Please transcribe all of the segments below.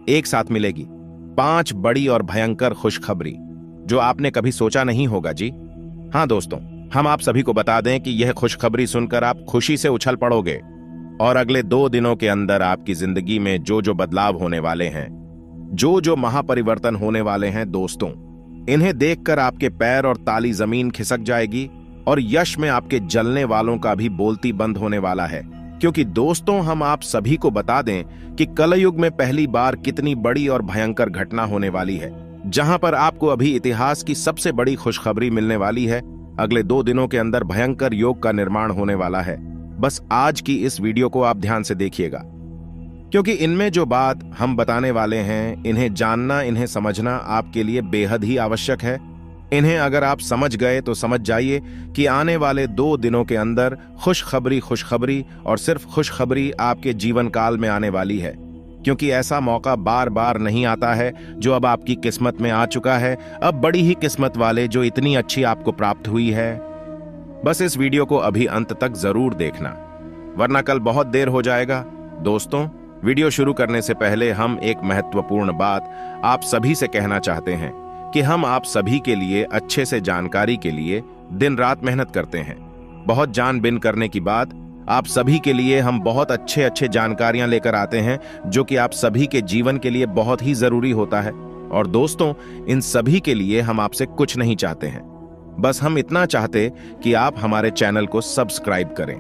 एक साथ मिलेगी। 5 बड़ी और भयंकर खुशखबरी जो आपने कभी सोचा नहीं होगा जी। हाँ दोस्तों, हम आप सभी को बता दें कि यह खुशखबरी सुनकर आप खुशी से उछल पड़ोगे और अगले 2 दिनों के अंदर आपकी जिंदगी में जो जो बदलाव होने वाले हैं, जो जो महापरिवर्तन होने वाले हैं दोस्तों, इन्हें देखकर आपके पैर और ताली जमीन खिसक जाएगी और यश में आपके जलने वालों का भी बोलती बंद होने वाला है। क्योंकि दोस्तों, हम आप सभी को बता दें कि कलयुग में पहली बार कितनी बड़ी और भयंकर घटना होने वाली है, जहां पर आपको अभी इतिहास की सबसे बड़ी खुशखबरी मिलने वाली है। अगले 2 दिनों के अंदर भयंकर योग का निर्माण होने वाला है। बस आज की इस वीडियो को आप ध्यान से देखिएगा, क्योंकि इनमें जो बात हम बताने वाले हैं, इन्हें जानना, इन्हें समझना आपके लिए बेहद ही आवश्यक है। इन्हें अगर आप समझ गए तो समझ जाइए कि आने वाले 2 दिनों के अंदर खुशखबरी और सिर्फ खुशखबरी आपके जीवन काल में आने वाली है। क्योंकि ऐसा मौका बार बार नहीं आता है जो अब आपकी किस्मत में आ चुका है। अब बड़ी ही किस्मत वाले जो इतनी अच्छी आपको प्राप्त हुई है। बस इस वीडियो को अभी अंत तक जरूर देखना, वरना कल बहुत देर हो जाएगा। दोस्तों, वीडियो शुरू करने से पहले हम एक महत्वपूर्ण बात आप सभी से कहना चाहते हैं कि हम आप सभी के लिए अच्छे से जानकारी के लिए दिन रात मेहनत करते हैं। बहुत जानबीन करने की बात, आप सभी के लिए हम बहुत अच्छे जानकारियां लेकर आते हैं जो कि आप सभी के जीवन के लिए बहुत ही जरूरी होता है। और दोस्तों, इन सभी के लिए हम आपसे कुछ नहीं चाहते हैं, बस हम इतना चाहते कि आप हमारे चैनल को सब्सक्राइब करें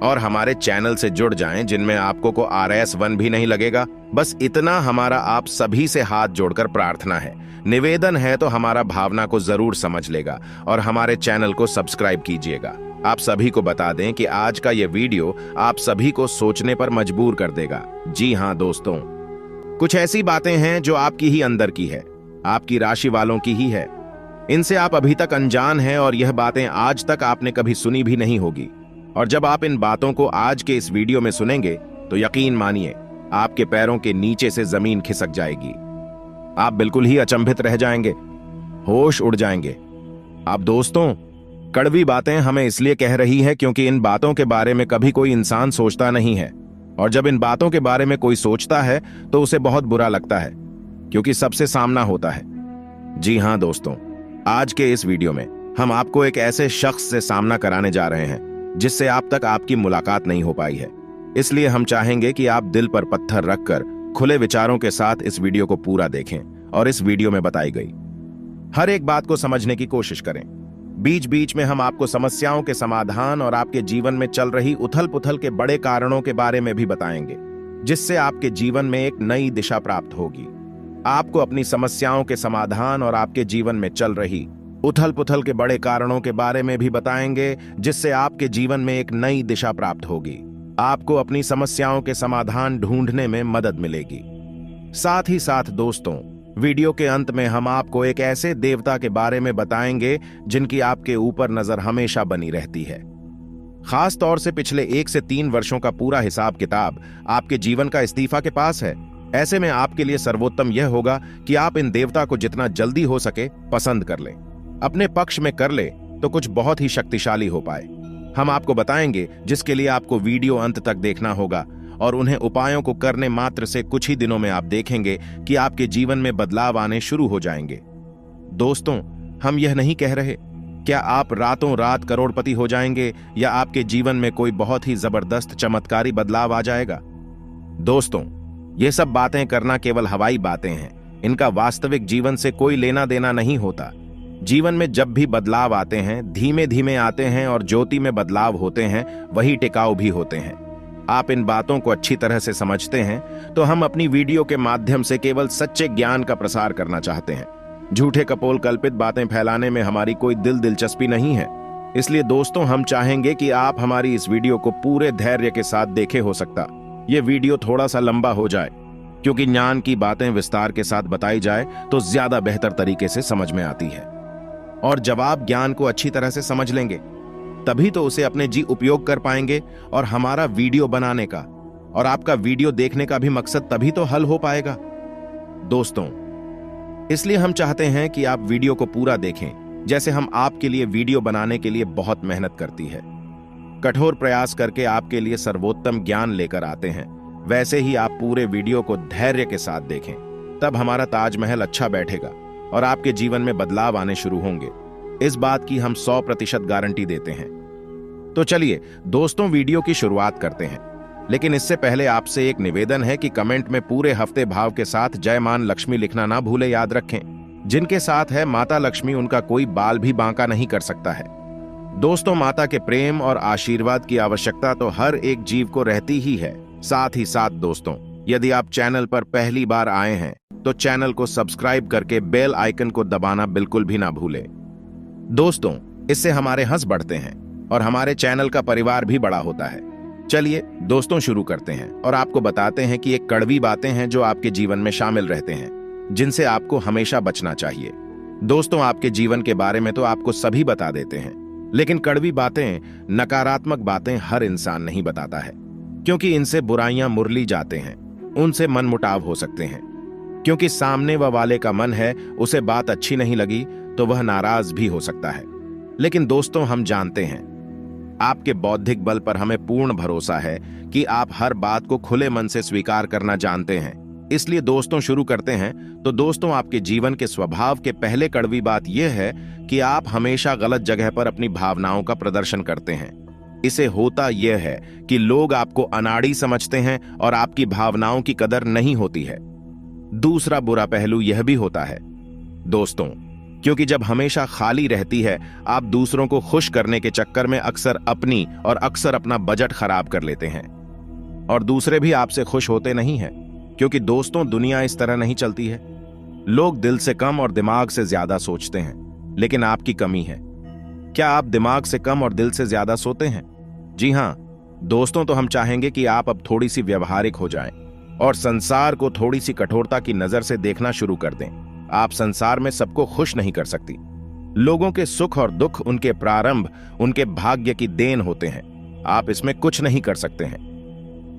और हमारे चैनल से जुड़ जाएं, जिनमें आपको को RS1 भी नहीं लगेगा। बस इतना हमारा आप सभी से हाथ जोड़कर प्रार्थना है, निवेदन है, तो हमारा भावना को जरूर समझ लेगा और हमारे चैनल को सब्सक्राइब कीजिएगा। आप सभी को बता दें कि आज का यह वीडियो आप सभी को सोचने पर मजबूर कर देगा। जी हाँ दोस्तों, कुछ ऐसी बातें हैं जो आपकी ही अंदर की है, आपकी राशि वालों की ही है। इनसे आप अभी तक अनजान हैं और यह बातें आज तक आपने कभी सुनी भी नहीं होगी। और जब आप इन बातों को आज के इस वीडियो में सुनेंगे तो यकीन मानिए आपके पैरों के नीचे से जमीन खिसक जाएगी। आप बिल्कुल ही अचंभित रह जाएंगे, होश उड़ जाएंगे। आप दोस्तों, कड़वी बातें हमें इसलिए कह रही है क्योंकि इन बातों के बारे में कभी कोई इंसान सोचता नहीं है, और जब इन बातों के बारे में कोई सोचता है तो उसे बहुत बुरा लगता है, क्योंकि सबसे सामना होता है। जी हाँ दोस्तों, आज के इस वीडियो में हम आपको एक ऐसे शख्स से सामना कराने जा रहे हैं जिससे आप तक आपकी मुलाकात नहीं हो पाई है। इसलिए हम चाहेंगे कि आप दिल पर पत्थर रखकर खुले विचारों के साथ इस वीडियो को पूरा देखें और इस वीडियो में बताई गई हर एक बात को समझने की कोशिश करें। बीच बीच में हम आपको समस्याओं के समाधान और आपके जीवन में चल रही उथल पुथल के बड़े कारणों के बारे में भी बताएंगे, जिससे आपके जीवन में एक नई दिशा प्राप्त होगी। आपको अपनी समस्याओं के समाधान और आपके जीवन में चल रही उथल पुथल के बड़े कारणों के बारे में भी बताएंगे, जिससे आपके जीवन में एक नई दिशा प्राप्त होगी। आपको अपनी समस्याओं के समाधान ढूंढने में मदद मिलेगी। साथ ही साथ दोस्तों, वीडियो के अंत में हम आपको एक ऐसे देवता के बारे में बताएंगे जिनकी आपके ऊपर नजर हमेशा बनी रहती है। खास तौर से पिछले 1 से 3 वर्षों का पूरा हिसाब किताब आपके जीवन का इस्तीफा के पास है। ऐसे में आपके लिए सर्वोत्तम यह होगा कि आप इन देवता को जितना जल्दी हो सके पसंद कर लें, अपने पक्ष में कर ले, तो कुछ बहुत ही शक्तिशाली हो पाए। हम आपको बताएंगे, जिसके लिए आपको वीडियो अंत तक देखना होगा, और उन्हें उपायों को करने मात्र से कुछ ही दिनों में आप देखेंगे कि आपके जीवन में बदलाव आने शुरू हो जाएंगे। दोस्तों, हम यह नहीं कह रहे क्या आप रातों रात करोड़पति हो जाएंगे या आपके जीवन में कोई बहुत ही जबरदस्त चमत्कारी बदलाव आ जाएगा। दोस्तों, ये सब बातें करना केवल हवाई बातें हैं, इनका वास्तविक जीवन से कोई लेना देना नहीं होता। जीवन में जब भी बदलाव आते हैं, धीमे धीमे आते हैं और ज्योति में बदलाव होते हैं, वही टिकाऊ भी होते हैं। आप इन बातों को अच्छी तरह से समझते हैं तो हम अपनी वीडियो के माध्यम से केवल सच्चे ज्ञान का प्रसार करना चाहते हैं। झूठे कपोल कल्पित बातें फैलाने में हमारी कोई दिलचस्पी नहीं है। इसलिए दोस्तों, हम चाहेंगे कि आप हमारी इस वीडियो को पूरे धैर्य के साथ देखें। हो सकता ये वीडियो थोड़ा सा लंबा हो जाए, क्योंकि ज्ञान की बातें विस्तार के साथ बताई जाए तो ज्यादा बेहतर तरीके से समझ में आती है। और जब आप ज्ञान को अच्छी तरह से समझ लेंगे, तभी तो उसे अपने जी उपयोग कर पाएंगे, और हमारा वीडियो बनाने का और आपका वीडियो देखने का भी मकसद तभी तो हल हो पाएगा। दोस्तों, इसलिए हम चाहते हैं कि आप वीडियो को पूरा देखें, जैसे हम आपके लिए वीडियो बनाने के लिए बहुत मेहनत करती है, कठोर प्रयास करके आपके लिए सर्वोत्तम ज्ञान लेकर आते हैं। वैसे ही आप पूरे वीडियो को धैर्य के साथ देखें, तब हमारा ताजमहल अच्छा बैठेगा और आपके जीवन में बदलाव आने शुरू होंगे। इस बात की हम 100% गारंटी देते हैं। तो चलिए दोस्तों, वीडियो की शुरुआत करते हैं। लेकिन इससे पहले आपसे एक निवेदन है कि कमेंट में पूरे हफ्ते भाव के साथ जय मान लक्ष्मी लिखना ना भूले। याद रखें, जिनके साथ है माता लक्ष्मी, उनका कोई बाल भी बांका नहीं कर सकता है। दोस्तों, माता के प्रेम और आशीर्वाद की आवश्यकता तो हर एक जीव को रहती ही है। साथ ही साथ दोस्तों, यदि आप चैनल पर पहली बार आए हैं तो चैनल को सब्सक्राइब करके बेल आइकन को दबाना बिल्कुल भी ना भूलें। दोस्तों, इससे हमारे हंस बढ़ते हैं और हमारे चैनल का परिवार भी बड़ा होता है। चलिए दोस्तों, शुरू करते हैं और आपको बताते हैं कि एक कड़वी बातें हैं जो आपके जीवन में शामिल रहते हैं, जिनसे आपको हमेशा बचना चाहिए। दोस्तों, आपके जीवन के बारे में तो आपको सभी बता देते हैं, लेकिन कड़वी बातें, नकारात्मक बातें हर इंसान नहीं बताता है, क्योंकि इनसे बुराइयां मुरली जाते हैं, उनसे मनमुटाव हो सकते हैं। क्योंकि सामने वाले का मन है, उसे बात अच्छी नहीं लगी तो वह नाराज भी हो सकता है। लेकिन दोस्तों, हम जानते हैं, आपके बौद्धिक बल पर हमें पूर्ण भरोसा है कि आप हर बात को खुले मन से स्वीकार करना जानते हैं। इसलिए दोस्तों, शुरू करते हैं। तो दोस्तों, आपके जीवन के स्वभाव के पहले कड़वी बात यह है कि आप हमेशा गलत जगह पर अपनी भावनाओं का प्रदर्शन करते हैं। इसे होता यह है कि लोग आपको अनाड़ी समझते हैं और आपकी भावनाओं की कदर नहीं होती है। दूसरा बुरा पहलू यह भी होता है दोस्तों, क्योंकि जब हमेशा खाली रहती है, आप दूसरों को खुश करने के चक्कर में अक्सर अपनी और अक्सर अपना बजट खराब कर लेते हैं और दूसरे भी आपसे खुश होते नहीं हैं। क्योंकि दोस्तों, दुनिया इस तरह नहीं चलती है। लोग दिल से कम और दिमाग से ज्यादा सोचते हैं, लेकिन आपकी कमी है। क्या आप दिमाग से कम और दिल से ज्यादा सोते हैं? जी हां दोस्तों, तो हम चाहेंगे कि आप अब थोड़ी सी व्यवहारिक हो जाएं और संसार को थोड़ी सी कठोरता की नजर से देखना शुरू कर दें। आप संसार में सबको खुश नहीं कर सकती। लोगों के सुख और दुख उनके प्रारंभ, उनके भाग्य की देन होते हैं। आप इसमें कुछ नहीं कर सकते हैं।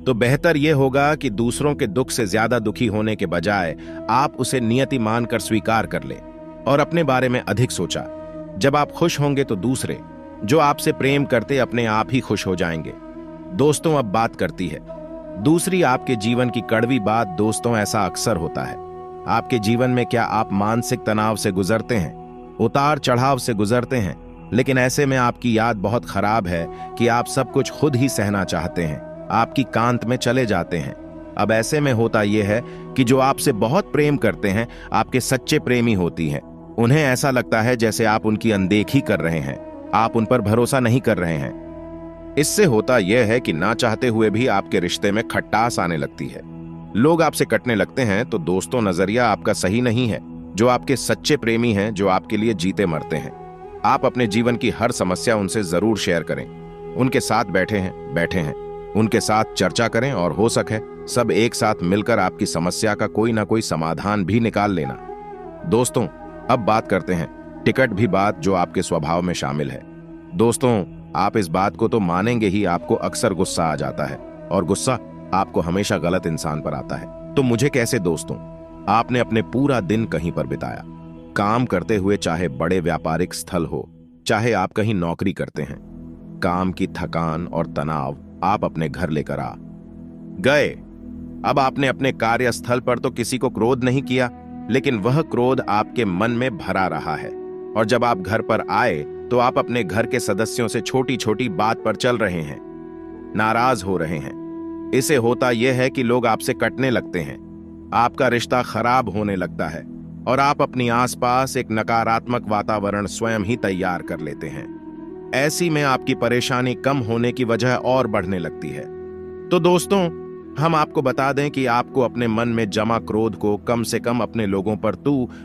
तो बेहतर यह होगा कि दूसरों के दुख से ज्यादा दुखी होने के बजाय आप उसे नियति मानकर स्वीकार कर ले और अपने बारे में अधिक सोचा। जब आप खुश होंगे तो दूसरे, जो आपसे प्रेम करते, अपने आप ही खुश हो जाएंगे। दोस्तों, अब बात करती है दूसरी आपके जीवन की कड़वी बात। दोस्तों, ऐसा अक्सर होता है आपके जीवन में। क्या आप मानसिक तनाव से गुजरते हैं, उतार चढ़ाव से गुजरते हैं? लेकिन ऐसे में आपकी याद बहुत खराब है कि आप सब कुछ खुद ही सहना चाहते हैं, आपकी कांत में चले जाते हैं। अब ऐसे में होता यह है कि जो आपसे बहुत प्रेम करते हैं, आपके सच्चे प्रेमी होती हैं। उन्हें ऐसा लगता है जैसे आप उनकी अनदेखी कर रहे हैं, आप उन पर भरोसा नहीं कर रहे हैं। इससे होता यह है कि ना चाहते हुए भी आपके रिश्ते में खटास आने लगती है। लोग आपसे कटने लगते हैं। तो दोस्तों, नजरिया आपका सही नहीं है। जो आपके सच्चे प्रेमी हैं, जो आपके लिए जीते मरते हैं, आप अपने जीवन की हर समस्या उनसे जरूर शेयर करें। उनके साथ बैठे हैं, उनके साथ चर्चा करें और हो सके सब एक साथ मिलकर आपकी समस्या का कोई ना कोई समाधान भी निकाल लेना। दोस्तों, अब बात करते हैं टिकट भी बात जो आपके स्वभाव में शामिल है। दोस्तों, आप इस बात को तो मानेंगे ही, आपको अक्सर गुस्सा आ जाता है और गुस्सा आपको हमेशा गलत इंसान पर आता है। तो मुझे कैसे? दोस्तों, आपने अपने पूरा दिन कहीं पर बिताया, काम करते हुए, चाहे बड़े व्यापारिक स्थल हो, चाहे आप कहीं नौकरी करते हैं। काम की थकान और तनाव आप अपने घर लेकर आ गए। अब आपने अपने कार्यस्थल पर तो किसी को क्रोध नहीं किया, लेकिन वह क्रोध आपके मन में भरा रहा है। और जब आप घर पर आए तो आप अपने घर के सदस्यों से छोटी छोटी बात पर चल रहे हैं, नाराज हो रहे हैं। इसे होता यह है कि लोग आपसे कटने लगते हैं, आपका रिश्ता खराब होने लगता है और आप अपनी आसपास एक नकारात्मक वातावरण स्वयं ही तैयार कर लेते हैं। ऐसी में आपकी परेशानी कम होने की वजह और बढ़ने लगती है। तो दोस्तों, हम आपको बता दें कि आपको अपने मन में जमा क्रोध को कम से कम अपने लोगों पर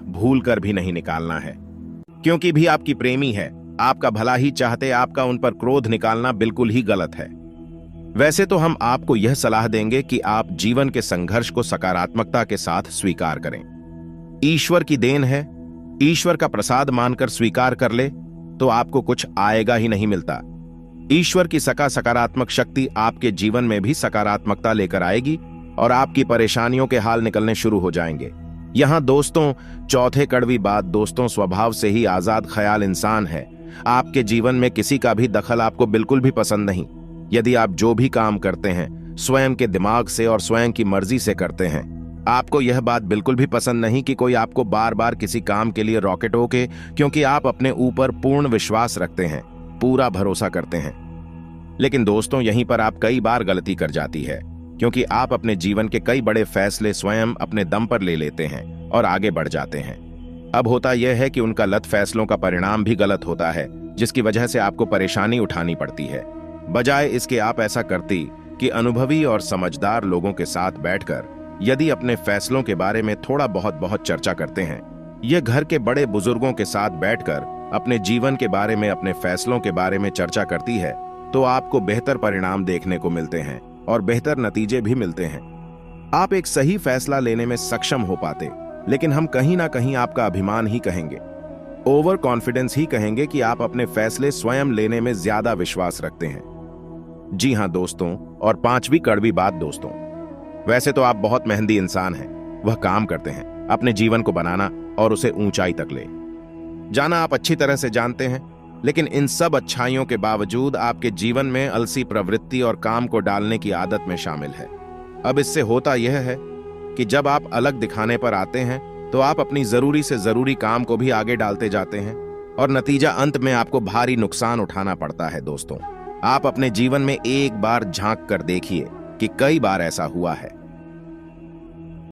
भूल कर भी नहीं निकालना है, क्योंकि भी आपकी प्रेमी है, आपका भला ही चाहते आपका उन पर क्रोध निकालना बिल्कुल ही गलत है। वैसे तो हम आपको यह सलाह देंगे कि आप जीवन के संघर्ष को सकारात्मकता के साथ स्वीकार करें। ईश्वर की देन है, ईश्वर का प्रसाद मानकर स्वीकार कर ले तो आपको कुछ आएगा ही नहीं मिलता। ईश्वर की सकारात्मक शक्ति आपके जीवन में भी सकारात्मकता लेकर आएगी और आपकी परेशानियों के हाल निकलने शुरू हो जाएंगे। यहां दोस्तों, चौथे कड़वी बात, दोस्तों, स्वभाव से ही आजाद ख्याल इंसान है। आपके जीवन में किसी का भी दखल आपको बिल्कुल भी पसंद नहीं। यदि आप जो भी काम करते हैं स्वयं के दिमाग से और स्वयं की मर्जी से करते हैं। आपको यह बात बिल्कुल भी पसंद नहीं कि कोई आपको बार बार किसी काम के लिए रॉकेट होके, क्योंकि आप अपने ऊपर पूर्ण विश्वास रखते हैं, पूरा भरोसा करते हैं। लेकिन दोस्तों, यहीं पर आप कई बार गलती कर जाती है, क्योंकि आप अपने जीवन के कई बड़े फैसले स्वयं अपने दम पर ले लेते हैं और आगे बढ़ जाते हैं। अब होता यह है कि उन गलत फैसलों का परिणाम भी गलत होता है, जिसकी वजह से आपको परेशानी उठानी पड़ती है। बजाय इसके आप ऐसा करती कि अनुभवी और समझदार लोगों के साथ बैठकर यदि अपने फैसलों के बारे में थोड़ा बहुत चर्चा करते हैं, यह घर के बड़े बुजुर्गों के साथ बैठकर अपने जीवन के बारे में, अपने फैसलों के बारे में चर्चा करती है, तो आपको बेहतर परिणाम देखने को मिलते हैं और बेहतर नतीजे भी मिलते हैं। आप एक सही फैसला लेने में सक्षम हो पाते, लेकिन हम कहीं ना कहीं आपका अभिमान ही कहेंगे, ओवर कॉन्फिडेंस ही कहेंगे कि आप अपने फैसले स्वयं लेने में ज्यादा विश्वास रखते हैं। जी हां दोस्तों, और पांचवी कड़वी बात दोस्तों, वैसे तो आप बहुत मेहनती इंसान हैं, वह काम करते हैं अपने जीवन को बनाना और उसे ऊंचाई तक ले जाना आप अच्छी तरह से जानते हैं, लेकिन इन सब अच्छाइयों के बावजूद आपके जीवन में अलसी प्रवृत्ति और काम को डालने की आदत में शामिल है। अब इससे होता यह है कि जब आप अलग दिखाने पर आते हैं तो आप अपनी जरूरी से जरूरी काम को भी आगे डालते जाते हैं और नतीजा अंत में आपको भारी नुकसान उठाना पड़ता है। दोस्तों, आप अपने जीवन में एक बार झांक कर देखिए कि कई बार ऐसा हुआ है